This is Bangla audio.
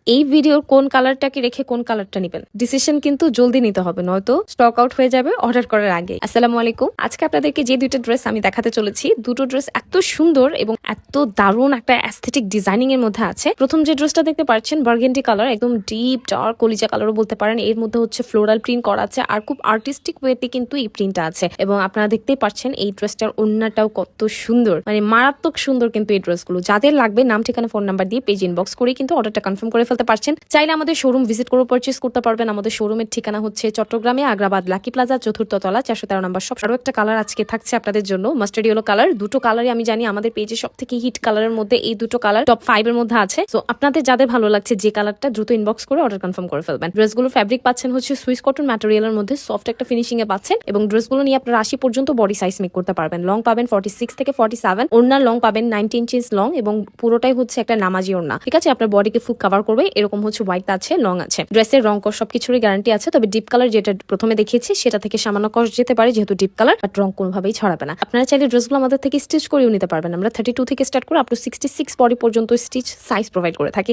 এই ভিডিওর কোন কালারটাকে রেখে কোন কালারটা নেবেন ডিসিশন কিন্তু জলদি নিতে হবে, নয়তো স্টক আউট হয়ে যাবে অর্ডার করার আগে। আসসালামু আলাইকুম। আজকে আপনাদেরকে যে দুইটা ড্রেস আমি দেখাতে চলেছি, দুটো ড্রেস এত সুন্দর এবং এত দারুণ একটা অ্যাস্থেটিক ডিজাইনিং এর মধ্যে আছে। প্রথম যে ড্রেসটা দেখতে পাচ্ছেন বার্গেন্ডি কালার, একদম ডিপ ডার্ক কলিজা কালারও বলতে পারেন। এর মধ্যে হচ্ছে ফ্লোরাল প্রিন্ট করা আছে আর খুব আর্টিস্টিক ওয়েতে কিন্তু এই প্রিন্টটা আছে। এবং আপনারা দেখতেই পাচ্ছেন এই ড্রেসটার ওড়নাটাও কত সুন্দর, মানে মারাত্মক সুন্দর। কিন্তু এই ড্রেসগুলো যাদের লাগবে নাম ঠিকানা ফোন নাম্বার দিয়ে পেজ ইনবক্স করে কিন্তু অর্ডারটা কনফার্ম করে ফেলতে পারছেন। চাইলে আমাদের শোরুম ভিজিট করে পারচেজ করতে পারবেন। আমাদের শোরুমের ঠিকানা হচ্ছে চট্টগ্রামে আগ্রাবাদ লাকি প্লাজা 4th তলা 413 নম্বর শপ। আরো একটা কালার আজকে থাকছে আপনাদের জন্য, মাস্টার্ড ইয়েলো কালার। দুটো কালারই আমি জানি আমাদের পেজে সব থেকে হিট কালারের মধ্যে এই দুটো কালার টপ 5 এর মধ্যে আছে। তো আপনাদের যাদের ভালো লাগছে যে কালারটা, দ্রুত ইনবক্স করে অর্ডার কনফার্ম করে ফেলবেন। ড্রেসগুলো ফ্যাব্রিক পাচ্ছেন হচ্ছে সুইস কটন ম্যাটেরিয়ালের মধ্যে, সফট একটা ফিনিশিং এ পাচ্ছেন। এবং ড্রেসগুলো নিয়ে আপনারা 80 পর্যন্ত বডি সাইজ মেক করতে পারবেন। লং পাবেন 46 থেকে 47, ওড়নার লং পাবেন 19 ইঞ্চিস লং এবং পুরোটাই হচ্ছে একটা নামাজি ওড়না। ঠিক আছে, আপনার বডিকে ফুল কভার করবে। এরকম হচ্ছে হোয়াইট আছে, লং আছে। ড্রেসের রং কস সবকিছুরই গ্যারান্টি আছে, তবে ডিপ কালার যেটা প্রথমে দেখিয়েছি সেটা থেকে সামান্য কস যেতে পারে যেহেতু ডিপ কালার, বাট রং কোনোভাবেই ছড়াবে না। আপনারা চাইলে ড্রেসগুলো আমাদের থেকে স্টিচ করেও নিতে পারবেন। আমরা 32 থেকে স্টার্ট করে আপ টু 66 বডি পর্যন্ত স্টিচ সাইজ প্রোভাইড করে থাকি।